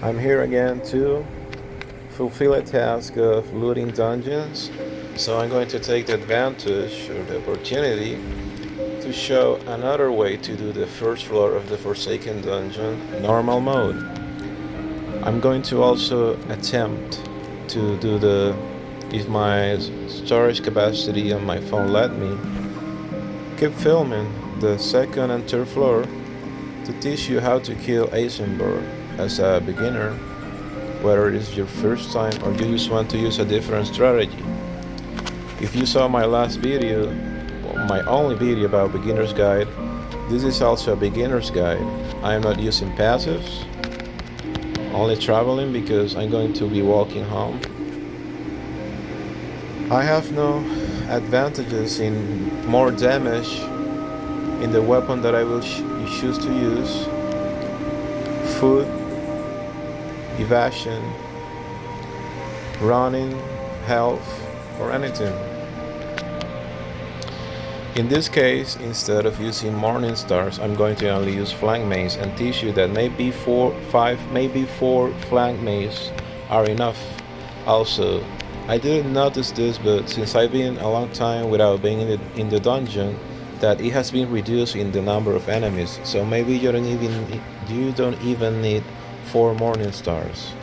I'm here again to fulfill a task of looting dungeons, so I'm going to take the advantage or the opportunity to show another way to do the first floor of the Forsaken Dungeon normal mode. I'm going to also attempt to do the, if my storage capacity on my phone let me, keep filming the second and third floor to teach you how to kill Eisenberg as a beginner, whether it is your first time or you just want to use a different strategy. If you saw my last video, my only video about beginner's guide, this is also a beginner's guide. I am not using passives, only traveling because I'm going to be walking home. I have no advantages in more damage in the weapon that I will choose to use, food, evasion, running, health, or anything. In this case, instead of using morning stars, I'm going to only use flank maze and teach you that maybe 4, 5, maybe 4 flank maze are enough. Also, I didn't notice this, but since I've been a long time without being in the dungeon, that it has been reduced in the number of enemies. So maybe you don't even need 4 morning stars.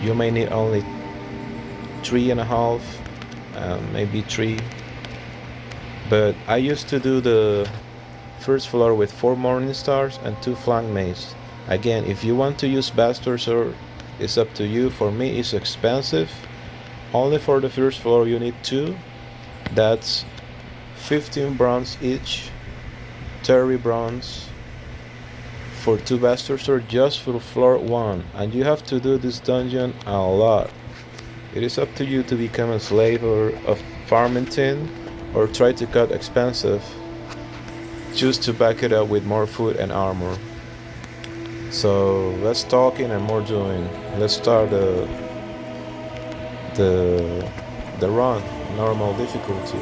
You may need only 3.5, maybe 3. But I used to do the first floor with 4 morning stars and 2 flank maze. Again, if you want to use Bastard Sword, it's up to you. For me, it's expensive. Only for the first floor you need 2. That's 15 bronze each, 30 bronze for 2 Bastard Sword just for floor 1. And you have to do this dungeon a lot. It is up to you to become a slave of farming tin, or try to cut expensive. Choose to back it up with more food and armor. So less talking and more doing. Let's start the run, normal difficulty.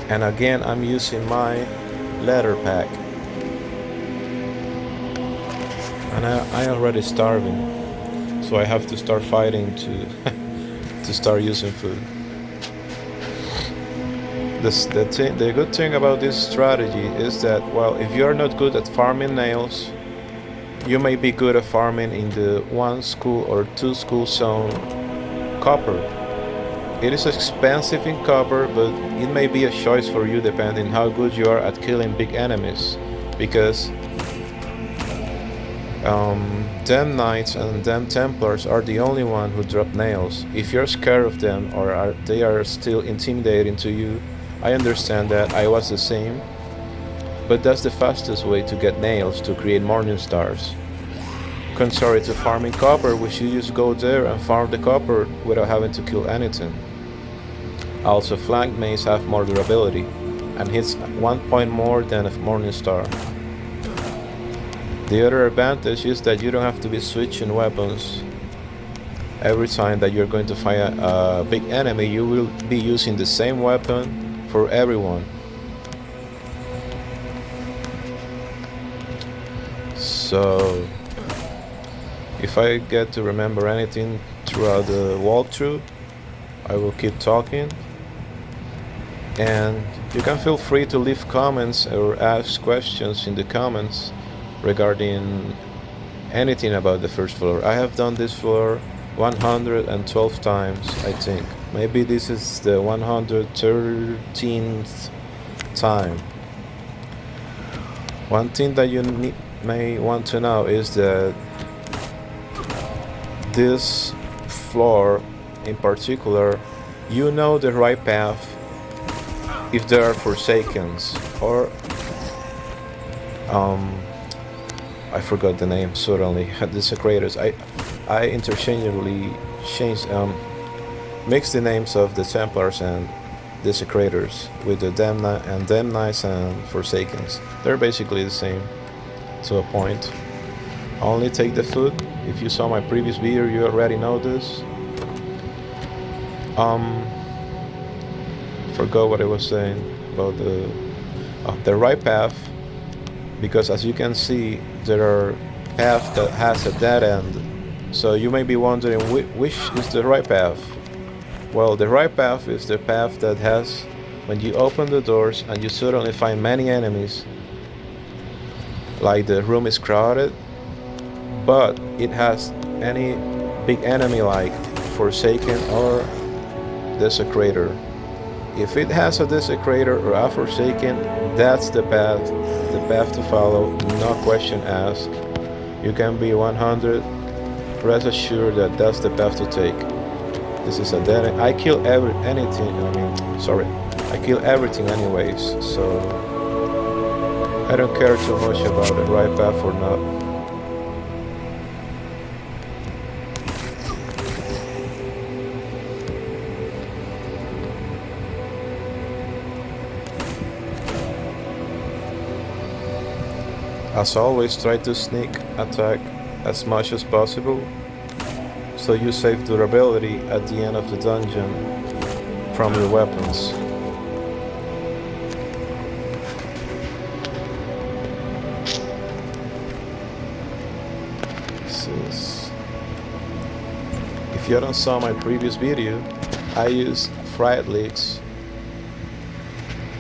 And again, I'm using my leather pack. And I already starving, so I have to start fighting to to start using food. The good thing about this strategy is that, well, if you're not good at farming nails, you may be good at farming in the 1 school or 2 school zone copper. It is expensive in copper, but it may be a choice for you depending how good you are at killing big enemies, because them knights and them templars are the only one who drop nails. If you're scared of them or they are still intimidating to you, I understand that. I was the same, but that's the fastest way to get nails to create morning stars. Contrary to farming copper, which you just go there and farm the copper without having to kill anything. Also, flank maze have more durability and hits 1 point more than a morning star. The other advantage is that you don't have to be switching weapons. Every time that you're going to fight a big enemy, you will be using the same weapon for everyone. So, if I get to remember anything throughout the walkthrough, I will keep talking. And you can feel free to leave comments or ask questions in the comments regarding anything about the first floor. I have done this floor 112 times, I think. Maybe this is the 113th time. One thing that you may want to know is that this floor in particular, you know the right path if there are Forsakens, or I forgot the name suddenly. Desecrators. I interchangeably mix the names of the Templars and Desecrators with the Damn Knights and Forsakens. They're basically the same to a point. Only take the food. If you saw my previous video, you already know this. Forgot what I was saying about the right path because as you can see there are paths that has a dead end. So you may be wondering which is the right path. Well, the right path is the path that has, when you open the doors and you suddenly find many enemies, like the room is crowded, but it has any big enemy like Forsaken or Desecrator. If it has a Desecrator or a Forsaken, that's the path to follow, no question asked. You can be 100 rest assured that that's the path to take. This is a dead end. I kill I kill everything anyways, so I don't care too much about the right path or not. As always, try to sneak attack as much as possible, so you save durability at the end of the dungeon from your weapons. If you haven't saw my previous video, I use fried leeks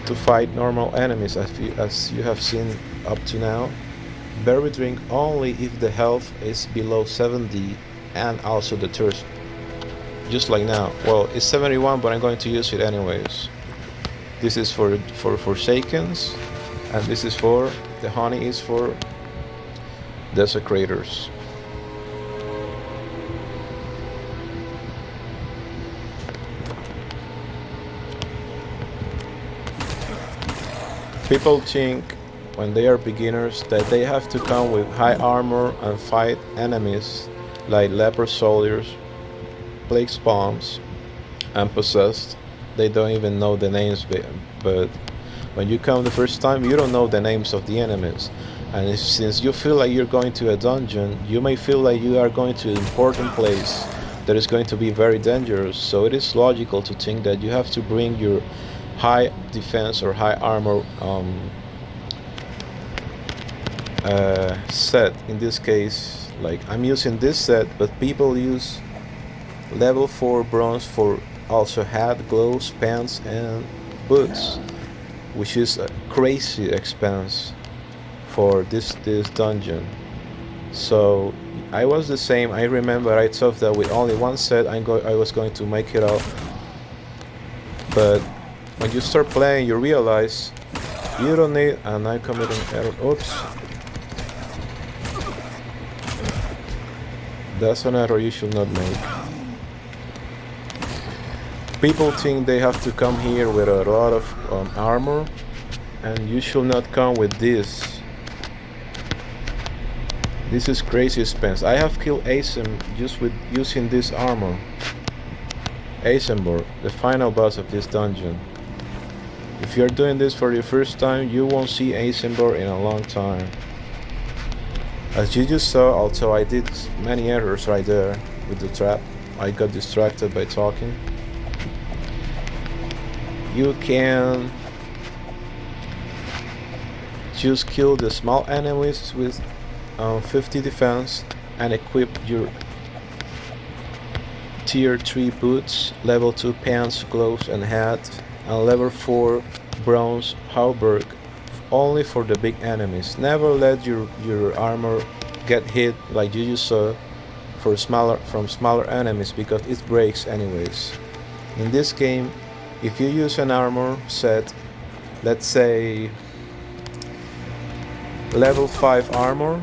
to fight normal enemies, as you have seen up to now. Berry drink only if the health is below 70 and also the thirst, just like now. Well, it's 71, but I'm going to use it anyways. This is for Forsakens, and this is for the honey is for Desecrators. People think when they are beginners that they have to come with high armor and fight enemies like leper soldiers, plague spawns, and possessed. They don't even know the names, but when you come the first time, you don't know the names of the enemies. And since you feel like you're going to a dungeon, you may feel like you are going to an important place that is going to be very dangerous. So it is logical to think that you have to bring your high defense or high armor set. In this case, like I'm using this set, but people use level 4 bronze for also hat, gloves, pants, and boots, which is a crazy expense for this dungeon. So I was the same. I remember I thought that with only one set I was going to make it out, but when you start playing you realize you don't need, and I committed an error. Oops. That's an error you should not make. People think they have to come here with a lot of armor, and you should not come with this. This is crazy expensive. I have killed Asem just with using this armor. Asenborg, the final boss of this dungeon. If you're doing this for the first time, you won't see Asenborg in a long time. As you just saw, although I did many errors right there with the trap, I got distracted by talking. You can just kill the small enemies with 50 defense and equip your tier 3 boots, level 2 pants, gloves and hat, and level 4 bronze halberd only for the big enemies. Never let your armor get hit like you just saw from smaller enemies, because it breaks anyways. In this game, if you use an armor set, let's say level 5 armor,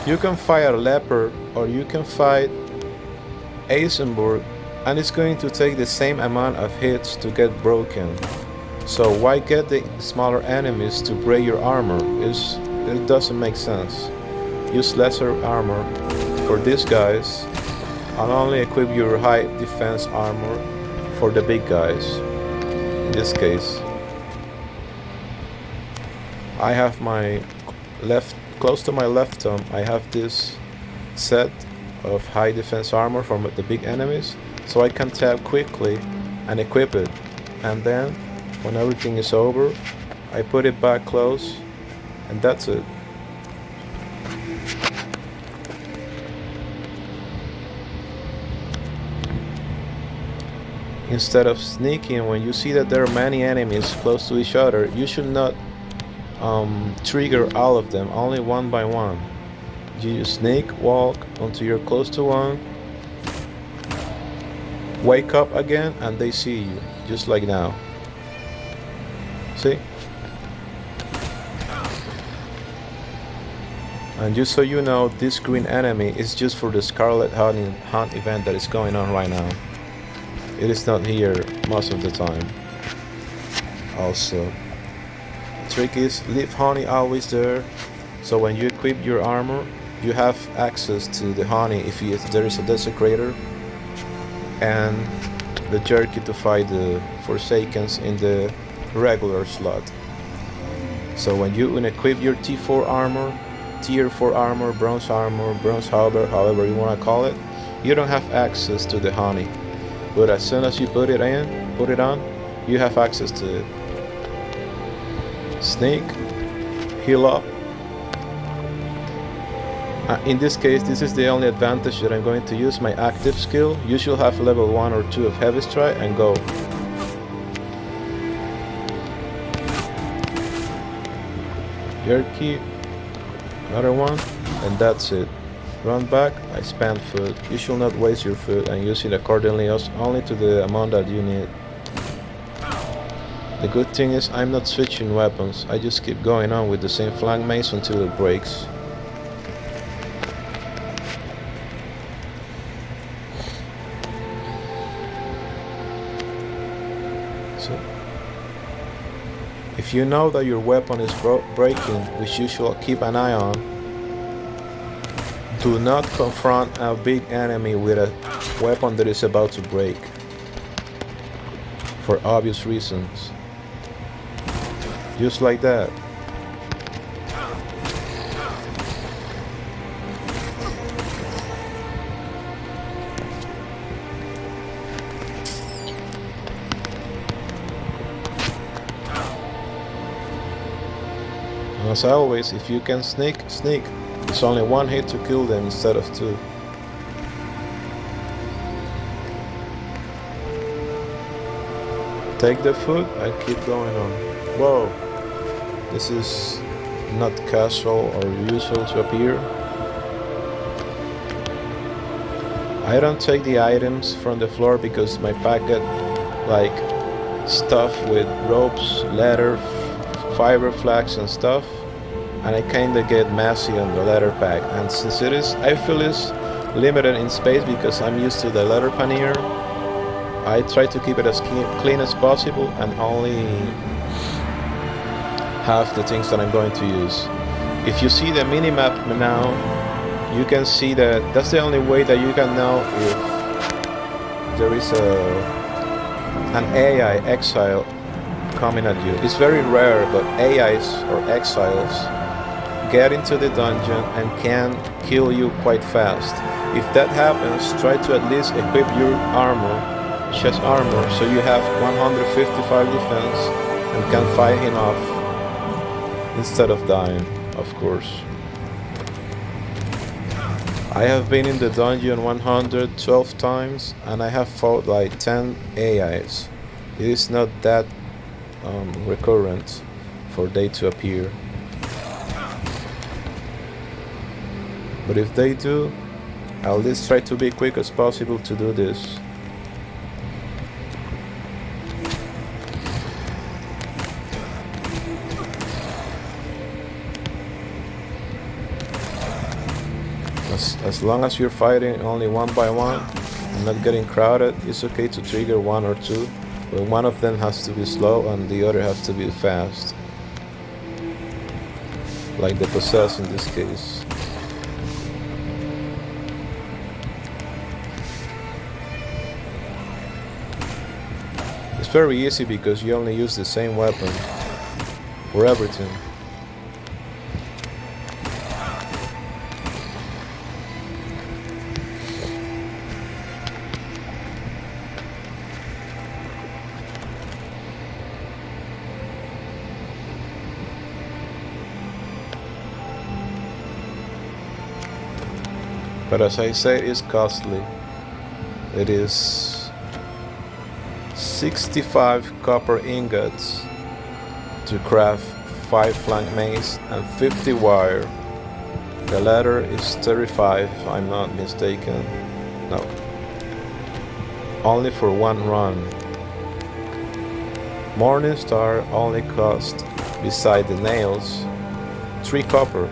you can fight a leper or you can fight Asenborg, and it's going to take the same amount of hits to get broken. So why get the smaller enemies to break your armor? It doesn't make sense. Use lesser armor for these guys and only equip your high defense armor for the big guys. In this case, I have my close to my left thumb, I have this set of high defense armor from the big enemies, so I can tap quickly and equip it, and then when everything is over I put it back close, and that's it. Instead of sneaking, when you see that there are many enemies close to each other, you should not trigger all of them, only one by one. You sneak, walk until you're close to one, wake up again, and they see you, just like now. See? And just so you know, this green enemy is just for the Scarlet Hunt event that is going on right now. It is not here most of the time. Also, the trick is leave honey always there, so when you equip your armor, you have access to the honey if there is a desecrator, and the jerky to fight the Forsakens in the regular slot. So when you unequip your T4 armor, tier 4 armor, bronze halberd, however you want to call it, you don't have access to the honey. But as soon as you put it on, you have access to it. Sneak, heal up. In this case, this is the only advantage that I'm going to use my active skill. You should have level 1 or 2 of heavy strike and go. Jerky, another one, and that's it. Run back, I spend food. You should not waste your food and use it accordingly, only to the amount that you need. The good thing is I'm not switching weapons, I just keep going on with the same flank mace until it breaks. So, if you know that your weapon is breaking, which you should keep an eye on, do not confront a big enemy with a weapon that is about to break, for obvious reasons. Just like that. And as always, if you can sneak, sneak. It's only one hit to kill them instead of two. Take the food and keep going on. Whoa, this is not casual or usual to appear. I don't take the items from the floor because my pack get like stuff with ropes, leather, fiber flags and stuff, and I kinda get messy on the leather pack. And since I feel it's limited in space because I'm used to the leather pannier, I try to keep it as clean as possible and only have the things that I'm going to use. If you see the minimap now, you can see that that's the only way that you can know if there is an AI exile coming at you. It's very rare, but AIs or exiles get into the dungeon and can kill you quite fast. If that happens, try to at least equip your armor, chest armor, so you have 155 defense and can fight him off instead of dying, of course. I have been in the dungeon 112 times and I have fought like 10 AIs. It is not that recurrent for they to appear. But if they do, I'll at least try to be quick as possible to do this. As long as you're fighting only one by one and not getting crowded, it's okay to trigger one or two, but one of them has to be slow and the other has to be fast. Like the possessed in this case. It's very easy because you only use the same weapon for everything. But as I say, it's costly. It is 65 copper ingots to craft 5 flank mace and 50 wire. The ladder is 35 if I'm not mistaken. No. Only for one run. Morningstar only cost, beside the nails, 3 copper.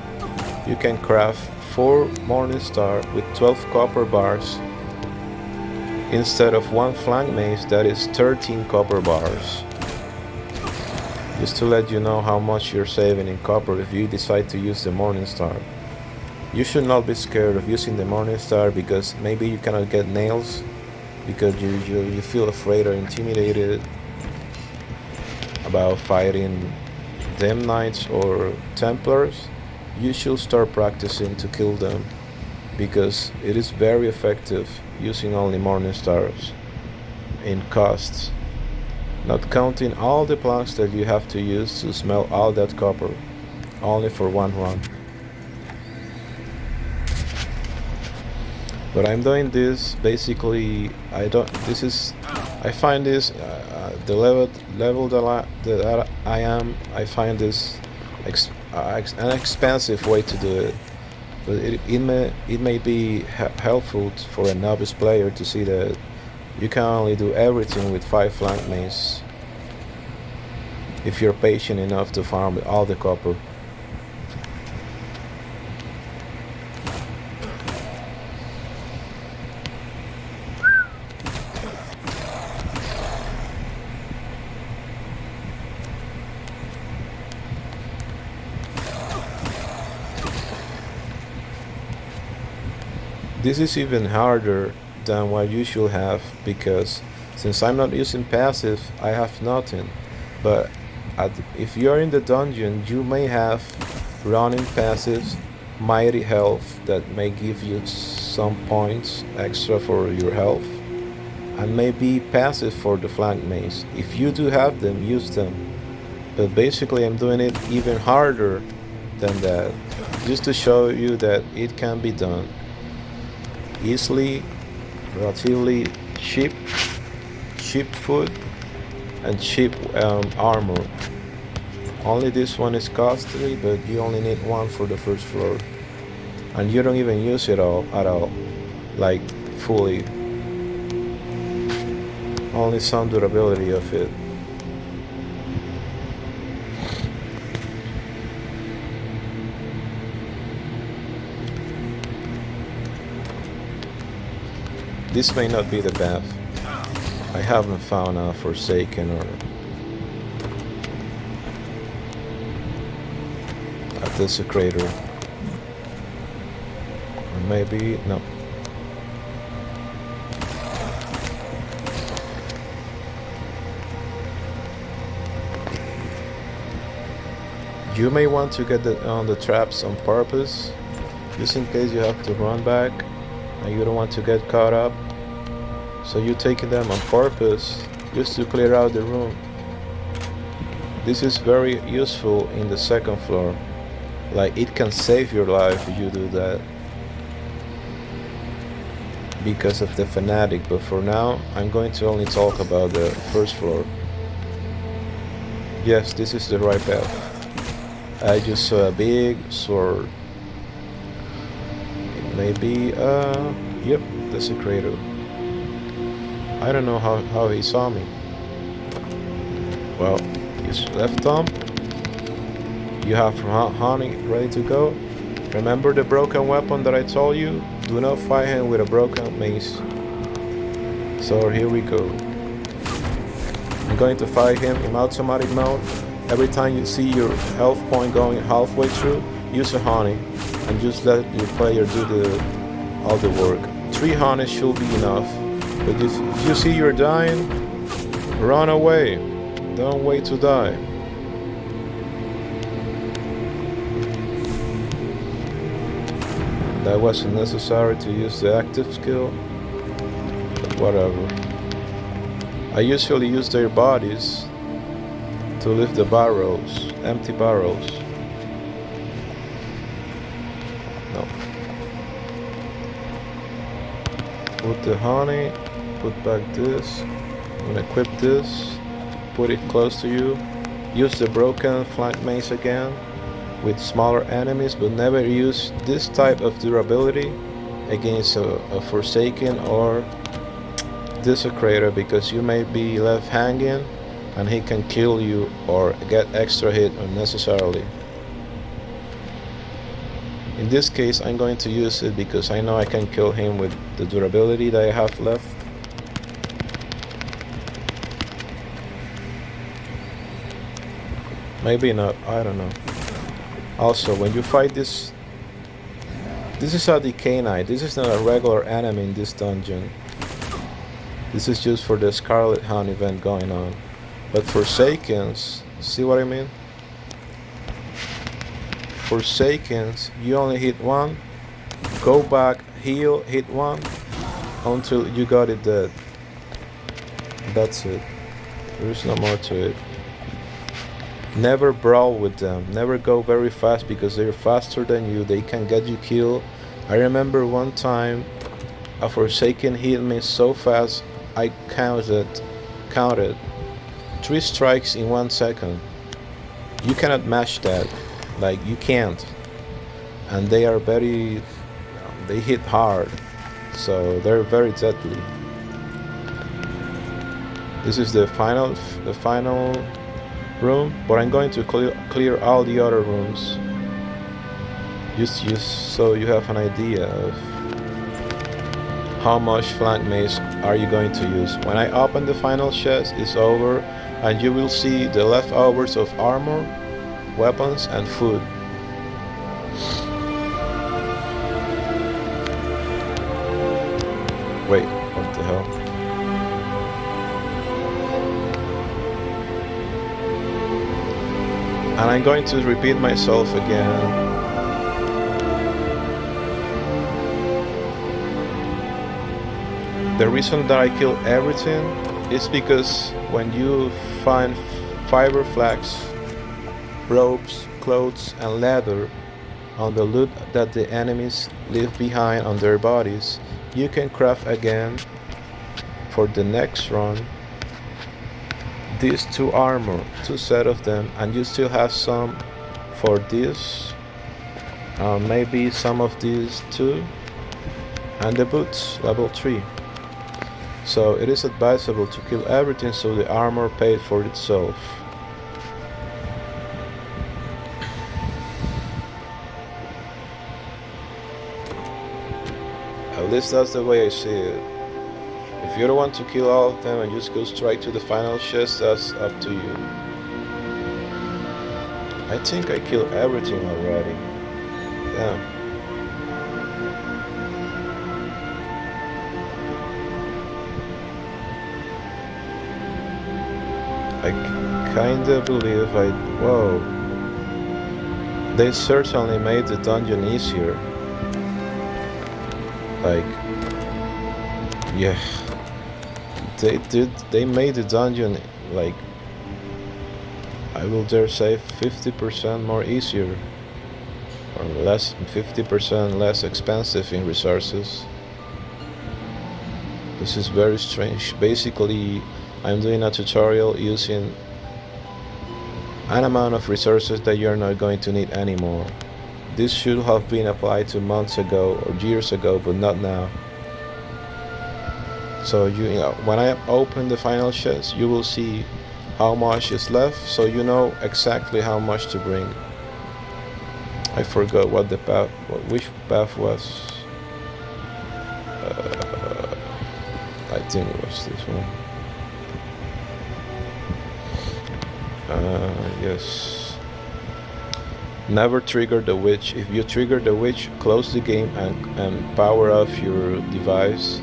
You can craft 4 Morningstar with 12 copper bars instead of 1 flank mace that is 13 copper bars. Just to let you know how much you're saving in copper if you decide to use the Morningstar. You should not be scared of using the Morningstar because maybe you cannot get nails because you feel afraid or intimidated about fighting Dem Knights or Templars. You should start practicing to kill them because it is very effective using only Morningstars in costs, not counting all the planks that you have to use to smelt all that copper, only for one run. But I'm doing this basically. I find this the level that I am. I find this an expensive way to do it. But it may be helpful for a novice player to see that you can only do everything with 5 flank mace if you're patient enough to farm all the copper. This is even harder than what you should have because since I'm not using passive, I have nothing. But if you're in the dungeon, you may have running passives, mighty health that may give you some points extra for your health, and maybe passive for the flank mace. If you do have them, use them. But basically I'm doing it even harder than that, just to show you that it can be done easily, relatively cheap food and cheap armor. Only this one is costly, but you only need one for the first floor, and you don't even use it at all, like fully. Only some durability of it. This may not be the path. I haven't found a Forsaken or a Desecrator. Or maybe, no. You may want to get on the traps on purpose, just in case you have to run back and you don't want to get caught up. So you're taking them on purpose just to clear out the room. This is very useful in the second floor. Like, it can save your life if you do that because of the fanatic, but for now I'm going to only talk about the first floor. Yes, this is the right path. I just saw a big sword. It may be yep, Desecrator. I don't know how he saw me. Well, his left thumb. You have honey ready to go. Remember the broken weapon that I told you? Do not fight him with a broken mace. So here we go. I'm going to fight him in automatic mode. Every time you see your health point going halfway through, use a honey and just let your player do all the work. 3 honeys should be enough. But if you see you're dying, run away. Don't wait to die. That wasn't necessary to use the active skill, but whatever. I usually use their bodies to lift the barrels, empty barrels. No. Put the honey. Put back this, I'm gonna equip this, put it close to you. Use the broken flank mace again with smaller enemies, but never use this type of durability against a Forsaken or Desecrator, because you may be left hanging and he can kill you or get extra hit unnecessarily. In this case, I'm going to use it because I know I can kill him with the durability that I have left. Maybe not, I don't know. Also, when you fight this is a Decay Knight. This is not a regular enemy in this dungeon. This is just for the Scarlet Hunt event going on. But Forsakens, see what I mean? Forsakens, you only hit one, go back, heal, hit one, until you got it dead. That's it. There is no more to it. Never brawl with them. Never go very fast because they're faster than you. They can get you killed. I remember one time a Forsaken hit me so fast I counted 3 strikes in 1 second. You cannot match that. Like, you can't. And they are very, they hit hard, so they're very deadly. This is the final room, but I'm going to clear all the other rooms just so you have an idea of how much flank mace are you going to use. When I open the final chest, it's over and you will see the leftovers of armor, weapons and food. Wait, what the hell? And I'm going to repeat myself again. The reason that I kill everything is because when you find fiber flags, ropes, clothes and leather on the loot that the enemies leave behind on their bodies, you can craft again for the next run these 2 armor, 2 set of them, and you still have some for this, maybe some of these too, and the boots level 3. So it is advisable to kill everything so the armor paid for itself. At least that's the way I see it. If you don't want to kill all of them and just go straight to the final chest, that's up to you. I think I killed everything already. Damn. I kinda believe whoa. They certainly made the dungeon easier. Like, yeah. They made the dungeon, like, I will dare say 50% more easier. Or less, 50% less expensive in resources. This is very strange. Basically, I'm doing a tutorial using an amount of resources that you're not going to need anymore. This should have been applied to months ago or years ago, but not now. So you know, when I open the final chest, you will see how much is left, so you know exactly how much to bring. I forgot what the path, which path was. I think it was this one. Yes. Never trigger the witch. If you trigger the witch, close the game and power off your device.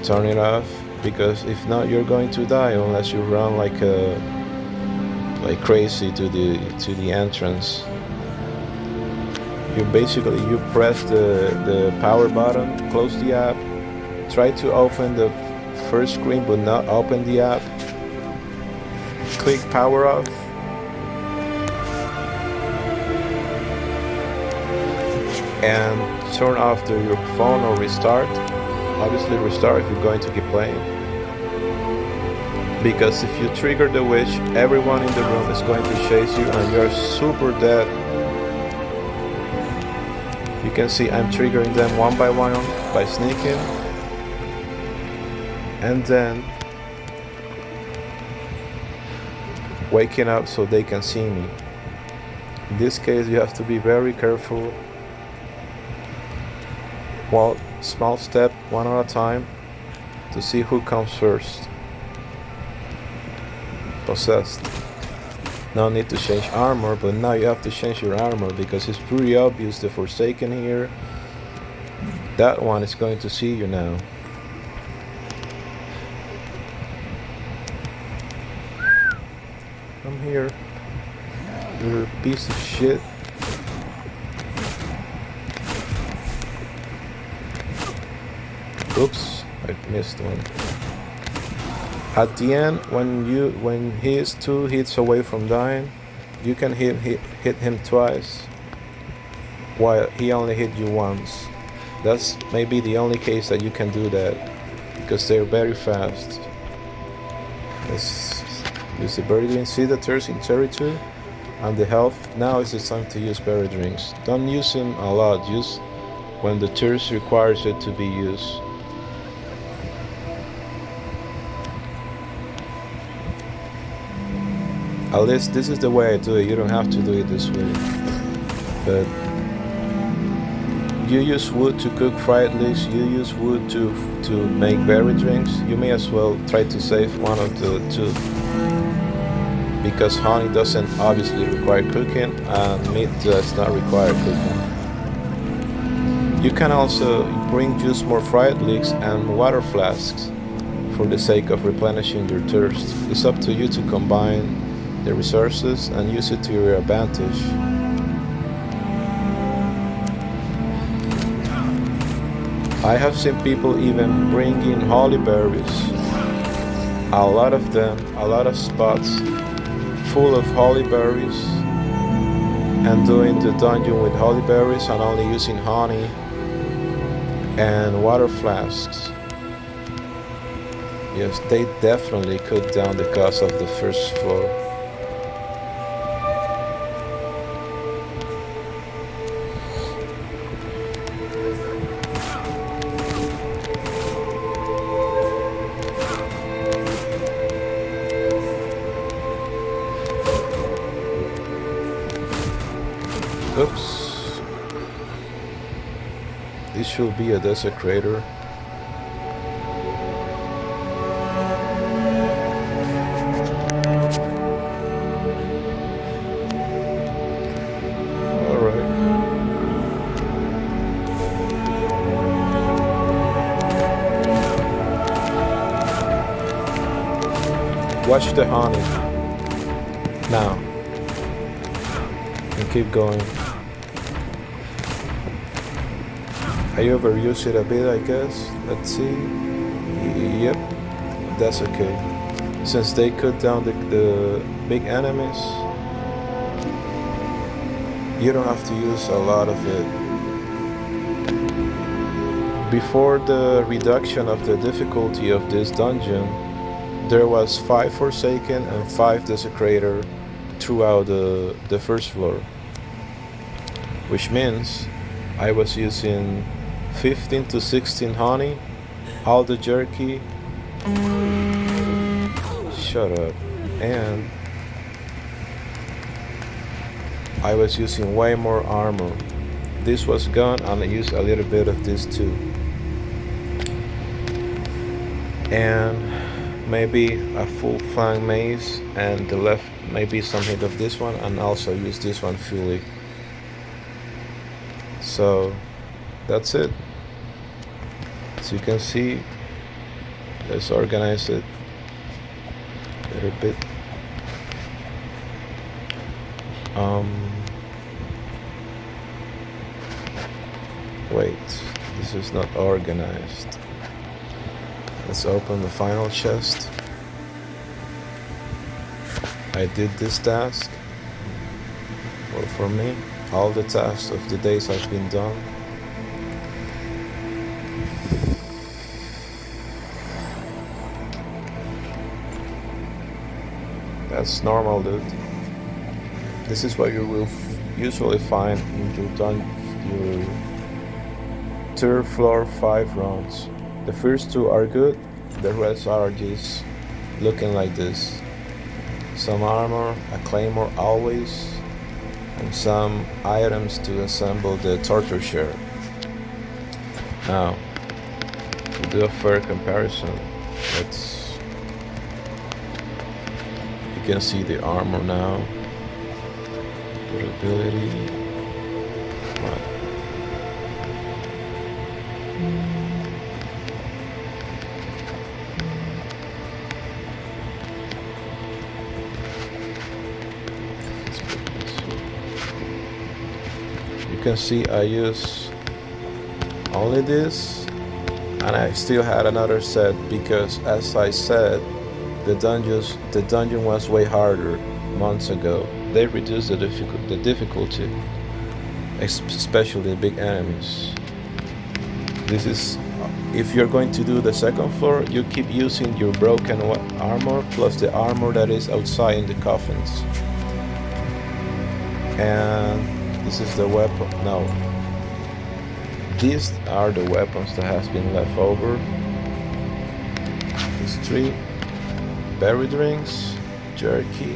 Turn it off, because if not, you're going to die unless you run like crazy to the entrance. You press the power button, close the app, try to open the first screen but not open the app, click power off, and turn off your phone or restart. Obviously restart if you're going to keep playing. Because if you trigger the witch, everyone in the room is going to chase you and you're super dead. You can see I'm triggering them one by one by sneaking, and then waking up so they can see me. In this case, you have to be very careful. Well, small step, one at a time, to see who comes first. Possessed. No need to change armor, but now you have to change your armor because it's pretty obvious the Forsaken here. That one is going to see you now. Come here, you're a piece of shit. Oops, I missed one. At the end, when he is 2 hits away from dying, you can hit him twice, while he only hit you once. That's maybe the only case that you can do that, because they're very fast. Let's use the berry drink. See the thirst in 32 and the health. Now is the time to use berry drinks. Don't use them a lot. Use when the thirst requires it to be used. At least this is the way I do it. You don't have to do it this way. But you use wood to cook fried leeks, you use wood to make berry drinks. You may as well try to save one of the two, because honey doesn't obviously require cooking and meat does not require cooking. You can also bring just more fried leeks and water flasks for the sake of replenishing your thirst. It's up to you to combine the resources and use it to your advantage. I have seen people even bring in holly berries. A lot of them, a lot of spots full of holly berries, and doing the dungeon with holly berries and only using honey and water flasks. Yes, they definitely cut down the cost of the first floor. Oops. This should be a desecrator. Alright. Watch the honey. Now. And keep going. I overuse it a bit, I guess. Let's see. Yep, that's okay. Since they cut down the big enemies, you don't have to use a lot of it. Before the reduction of the difficulty of this dungeon, there was 5 Forsaken and 5 Desecrator throughout the first floor. Which means I was using 15 to 16 honey, all the jerky, shut up, and I was using way more armor. This was gone and I used a little bit of this too. And maybe a full flank mace, and the left maybe some hit of this one, and also use this one fully. So that's it. As you can see, let's organize it a little bit. Wait, this is not organized. Let's open the final chest. I did this task. Well, for me, all the tasks of the days have been done. That's normal, dude. This is what you will usually find in your third floor 5 rounds. The first 2 are good, the rest are just looking like this. Some armor, a claymore always, and some items to assemble the torture share. Now, to do a fair comparison, you can see the armor now, durability, right. You can see I use only this, and I still had another set because, as I said, the dungeon was way harder months ago. They reduced the difficulty, especially the big enemies. This is, if you're going to do the second floor, you keep using your broken armor plus the armor that is outside in the coffins. And this is the weapon. No, these are the weapons that has been left over. These 3 berry drinks, jerky.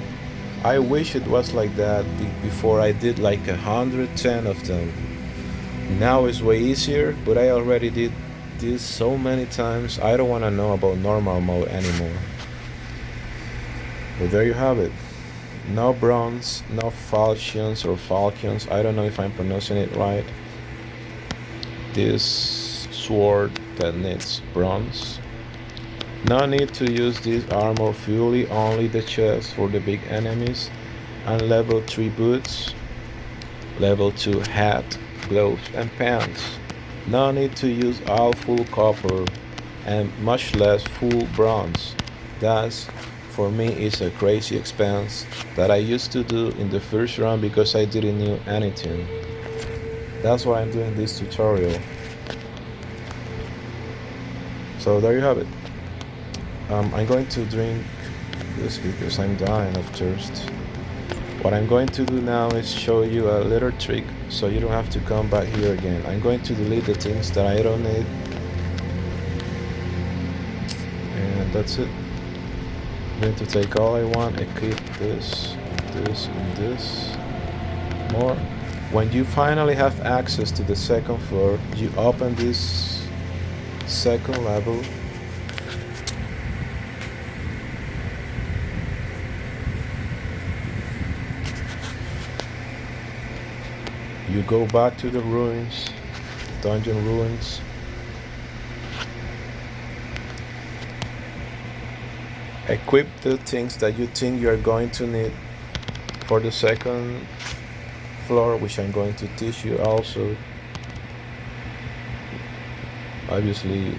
I wish it was like that before I did like 110 of them. Now it's way easier, but I already did this so many times. I don't want to know about normal mode anymore. But there you have it. No bronze, no falchions or falcons. I don't know if I'm pronouncing it right. This sword that needs bronze. No need to use this armor fully, only the chest for the big enemies, and level 3 boots, level 2 hat, gloves and pants. No need to use all full copper and much less full bronze. That's, for me, is a crazy expense that I used to do in the first round because I didn't know anything. That's why I'm doing this tutorial. So there you have it. I'm going to drink this because I'm dying of thirst. What I'm going to do now is show you a little trick so you don't have to come back here again. I'm going to delete the things that I don't need. And that's it. I'm going to take all I want, equip this, this, and this. More. When you finally have access to the second floor, you open this second level. You go back to the ruins, dungeon ruins. Equip the things that you think you are going to need for the second floor, which I'm going to teach you also. Obviously,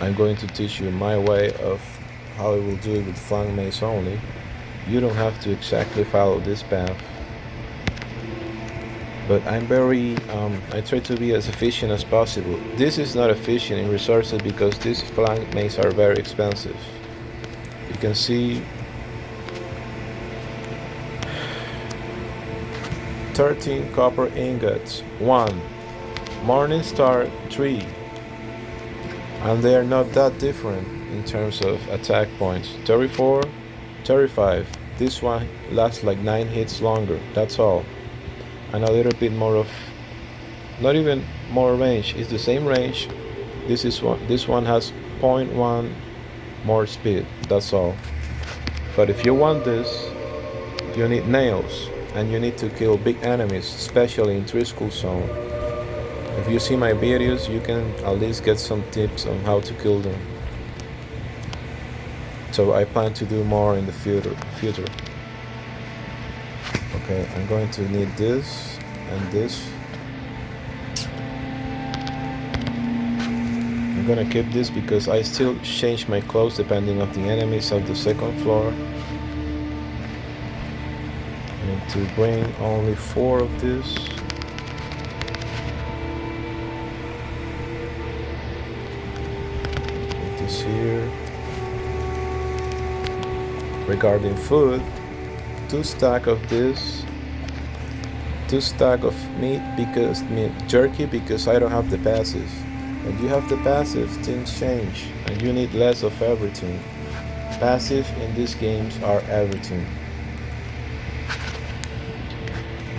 I'm going to teach you my way of how I will do it with Flanged maze only. You don't have to exactly follow this path. But I'm I try to be as efficient as possible. This is not efficient in resources because these Flanged maze are very expensive. You can see 13 copper ingots, 1, Morning Star 3, and they are not that different in terms of attack points. 34, 35, this one lasts like 9 hits longer, that's all. And a little bit more of, not even more range, it's the same range. This one has 0.1 more speed, that's all. But if you want this, you need nails, and you need to kill big enemies, especially in 3 school zone. If you see my videos, you can at least get some tips on how to kill them. So I plan to do more in the future. Okay, I'm going to need this and this. I'm gonna keep this because I still change my clothes depending on the enemies of the second floor. I need to bring only 4 of this. Put this here. Regarding food, 2 stack of this, 2 stack of meat jerky because I don't have the passive. When you have the passive, things change and you need less of everything. Passive in these games are everything.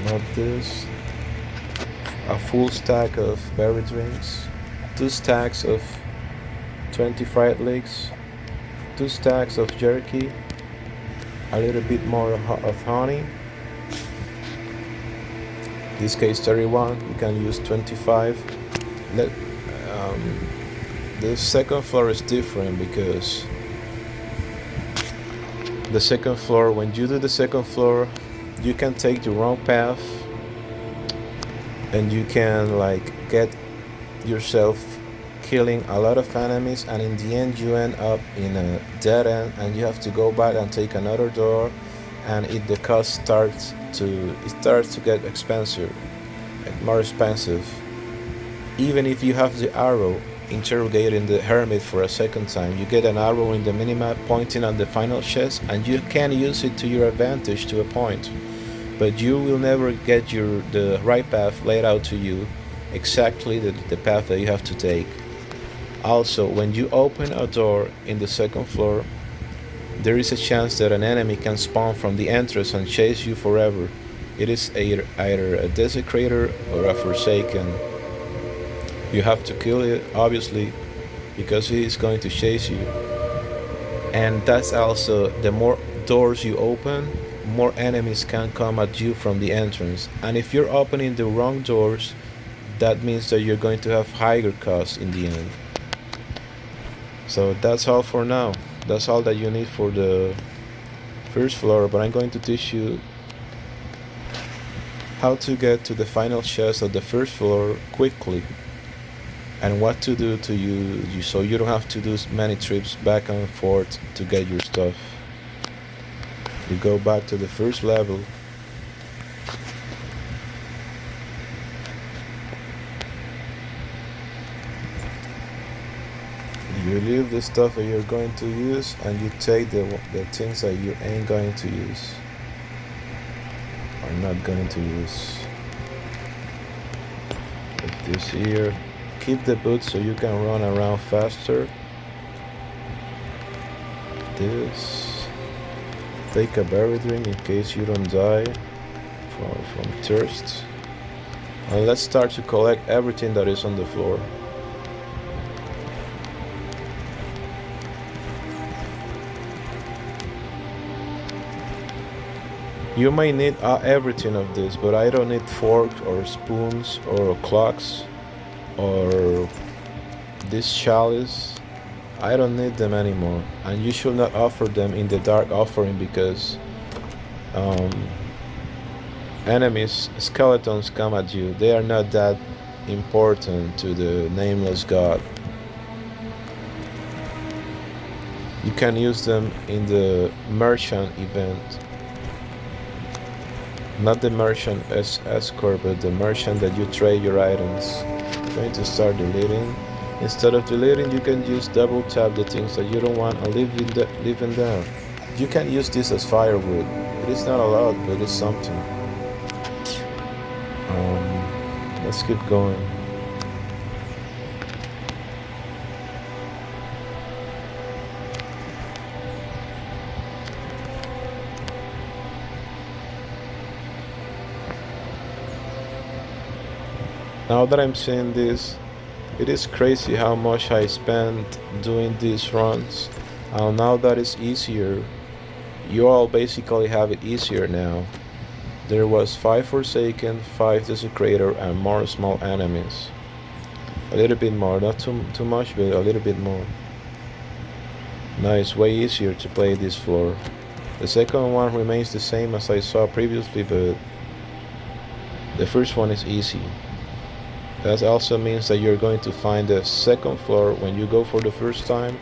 Not this. A full stack of berry drinks, 2 stacks of 20 fried legs, 2 stacks of jerky, a little bit more of honey. In this case 31, you can use 25. The second floor is different because the second floor, when you do the second floor, you can take the wrong path and you can like get yourself killing a lot of enemies, and in the end you end up in a dead end and you have to go back and take another door, and the cost starts to get expensive, more expensive. Even if you have the arrow interrogating the hermit for a second time, you get an arrow in the minimap pointing at the final chest and you can use it to your advantage to a point, but you will never get the right path laid out to you, exactly the path that you have to take. Also, when you open a door in the second floor, there is a chance that an enemy can spawn from the entrance and chase you forever. It is either a desecrator or a forsaken. You have to kill it, obviously, because it is going to chase you. And that's also, the more doors you open, more enemies can come at you from the entrance. And if you're opening the wrong doors, that means that you're going to have higher costs in the end. So that's all for now. That's all that you need for the first floor, but I'm going to teach you how to get to the final chest of the first floor quickly, and what to do to you so you don't have to do many trips back and forth to get your stuff. You go back to the first level. You leave the stuff that you're going to use and you take the things that you ain't going to use or not going to use. Put this here. Keep the boots so you can run around faster. This. Take a berry drink in case you don't die from thirst. And let's start to collect everything that is on the floor. You may need everything of this, but I don't need forks or spoons or clocks or this chalice. I don't need them anymore, and you should not offer them in the dark offering because enemies, skeletons come at you. They are not that important to the nameless god. You can use them in the merchant event. Not the merchant as escort, but the merchant that you trade your items. I'm going to start deleting. Instead of deleting, you can just double tap the things that you don't want and leave them there. You can use this as firewood. It is not a lot, but it's something. Let's keep going. Now that I'm seeing this, it is crazy how much I spent doing these runs, and now that it's easier, you all basically have it easier now. There was 5 Forsaken, 5 Desecrator, and more small enemies. A little bit more, not too much, but a little bit more. Now it's way easier to play this floor. The second one remains the same as I saw previously, but the first one is easy. That also means that you're going to find the second floor when you go for the first time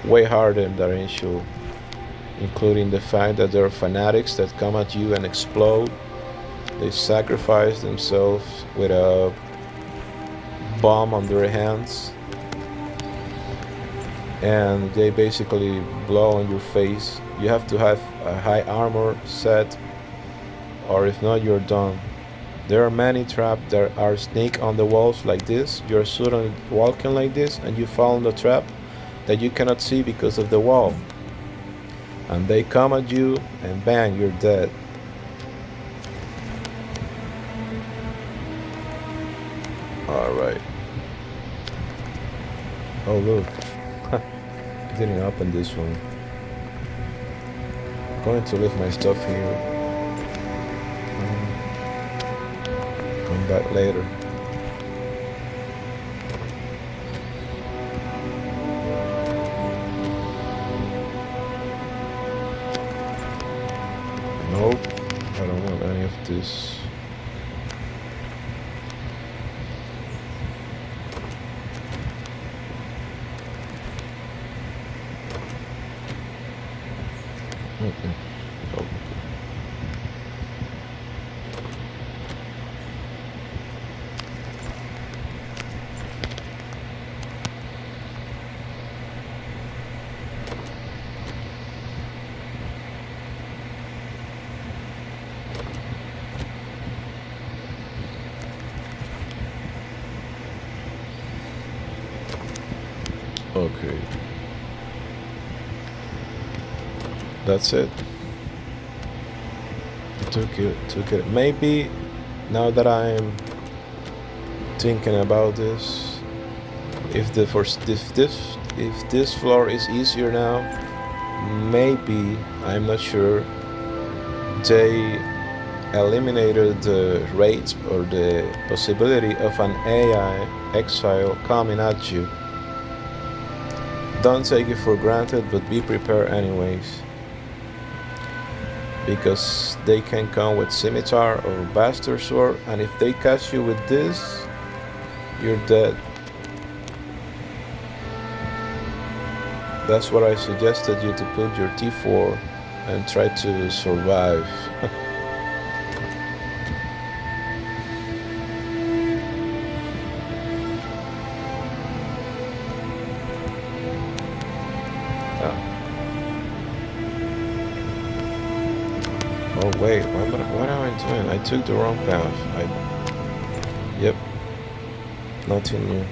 way harder than initial, including the fact that there are fanatics that come at you and explode. They sacrifice themselves with a bomb on their hands. and they basically blow on your face. You have to have a high armor set, or if not, you're done. There are many traps that are sneak on the walls like this. You're suddenly walking like this and you fall in the trap that you cannot see because of the wall. And they come at you and bang, you're dead. Alright. Oh look. It didn't open this one. I'm going to leave my stuff here. Come back later. Nope, I don't want any of this. Nope. Okay. That's it. Took it. Maybe now that I'm thinking about this, if this floor is easier now, maybe, I'm not sure, they eliminated the rate or the possibility of an AI exile coming at you. Don't take it for granted, but be prepared anyways, because they can come with scimitar or bastard sword, and if they catch you with this, you're dead. That's what I suggested you to put your T4 and try to survive. Oh wait, what am I doing? I took the wrong path. Yep, nothing new.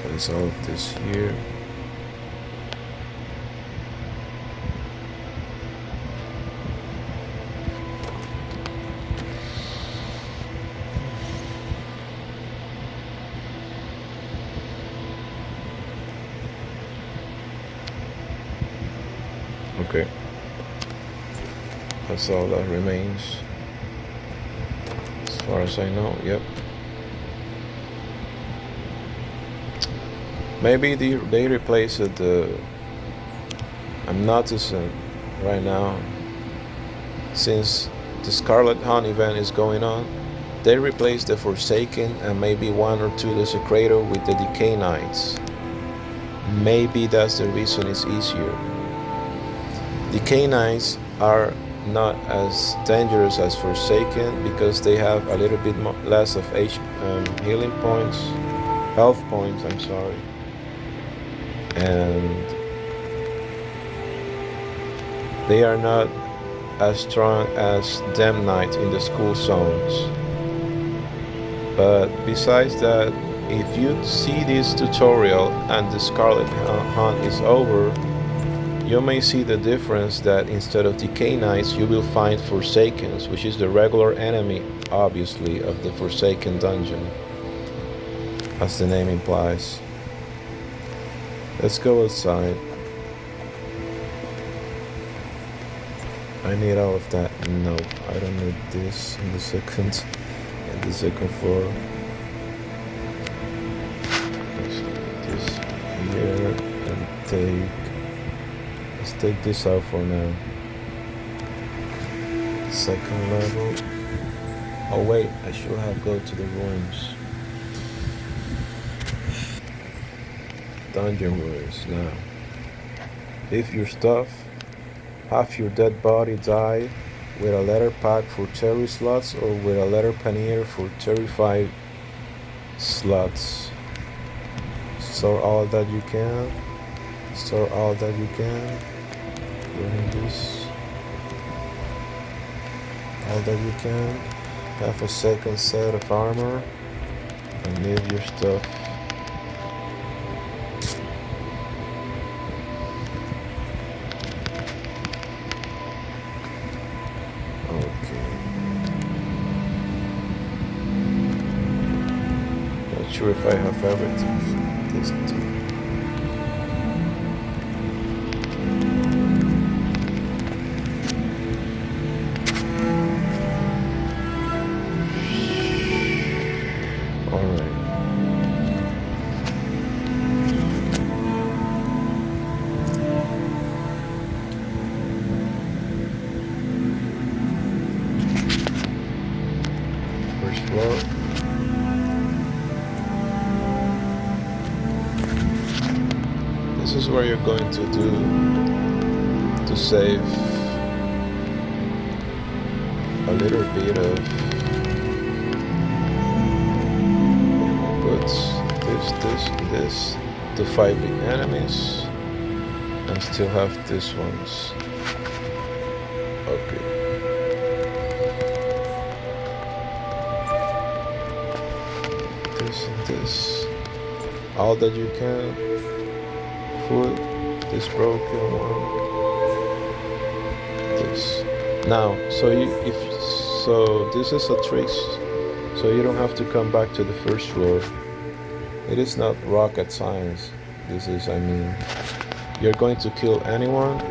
Place all of this here. Okay, that's all that remains as far as I know. Yep. Maybe they replaced the. I'm noticing right now, since the Scarlet Hunt event is going on, they replaced the Forsaken and maybe one or two Desecrator with the Decay Knights. Maybe that's the reason it's easier. Decay Knights are not as dangerous as Forsaken because they have a little bit less of healing points, health points, I'm sorry. And they are not as strong as Dem Knight in the school zones. But besides that, if you see this tutorial and the Scarlet Hunt is over, you may see the difference that instead of Decay Knights, you will find Forsakens, which is the regular enemy, obviously, of the Forsaken dungeon, as the name implies. Let's go outside. I need all of that. No, I don't need this in the second floor. Let's put this here and let's take this out for now. Second level. Oh wait, I should have go to the ruins. Dungeon ruins now. Leave your stuff. Have your dead body die with a letter pack for 30 slots or with a letter pannier for 35 slots. Store all that you can. Store all that you can. Doing this. All that you can. Have a second set of armor. And leave your stuff. Sure if I have everything this time. Alright. First floor. This is where you're going to do to save a little bit of put this to fight the enemies and still have these ones. Okay. This and this. All that you can. This broken one. This. Now, so this is a trick, so you don't have to come back to the first floor. It is not rocket science. This is, you're going to kill anyone.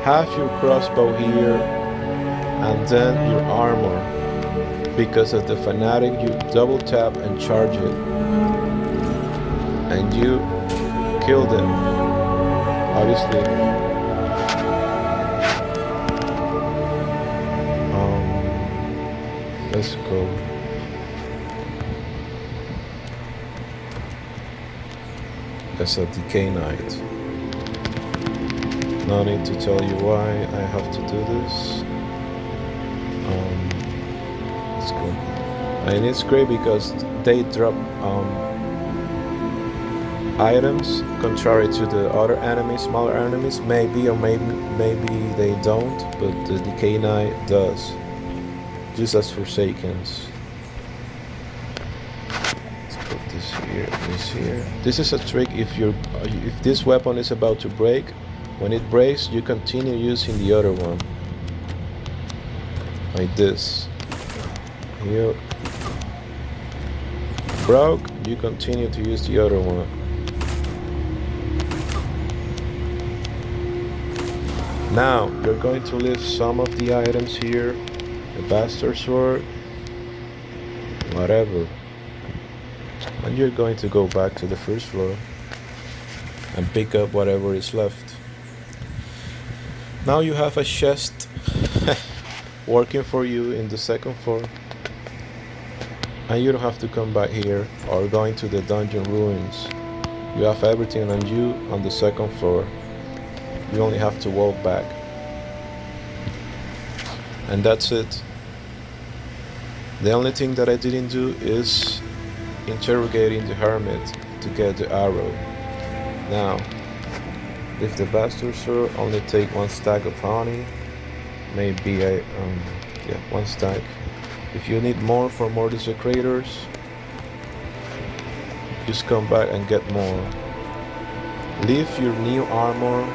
Have your crossbow here, and then your armor. Because of the fanatic, you double tap and charge it, and you kill them. Obviously, let's go. That's a decay knight. No need to tell you why I have to do this. Let's go. And it's great because they drop items contrary to the other enemies, smaller enemies. Maybe they don't, but the decay knight does. Just as Forsakens. Let's put this here, this here. This is a trick if this weapon is about to break. When it breaks, you continue using the other one. Like this. Here. Broke, you continue to use the other one. Now, you're going to leave some of the items here, the bastard sword, whatever. And you're going to go back to the first floor and pick up whatever is left. Now you have a chest working for you in the second floor. And you don't have to come back here or going to the dungeon ruins. You have everything on you on the second floor. You only have to walk back. And that's it. The only thing that I didn't do is interrogating the hermit to get the arrow. Now, if the bastard sword, only take 1 stack of honey. Maybe yeah, 1 stack. If you need more for more desecrators, just come back and get more. Leave your new armor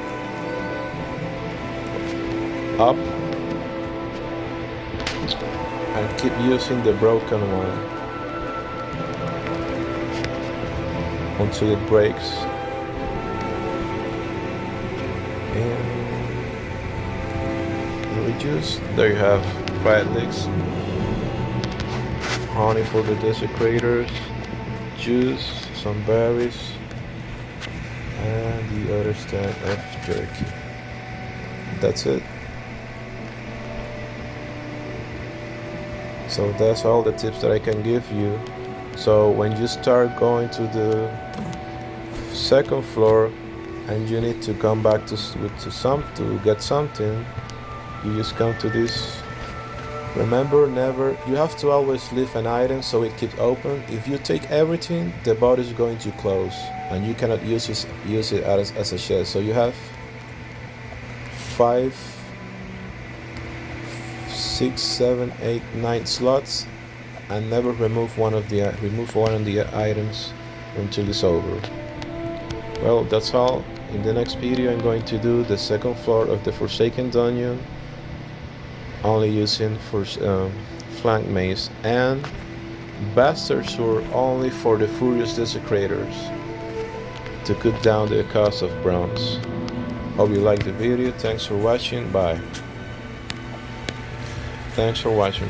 up and keep using the broken one until it breaks. And reduce. There you have 5 licks, honey for the desecrators, juice, some berries, and the other stack of jerky. That's it. So that's all the tips that I can give you. So when you start going to the second floor, and you need to come back to get something, you just come to this. Remember, never, you have to always leave an item so it keeps open. If you take everything, the boat is going to close and you cannot use it as a chest. So you have 5, 6, 7, 8, 9 slots, and never remove one of the items until it's over. Well, that's all. In the next video I'm going to do the second floor of the Forsaken Dungeon, only using for Flanged maze, and Bastard Sword only for the Furious Desecrators to cut down the cost of bronze. Hope you liked the video. Thanks for watching. Bye. Thanks for watching.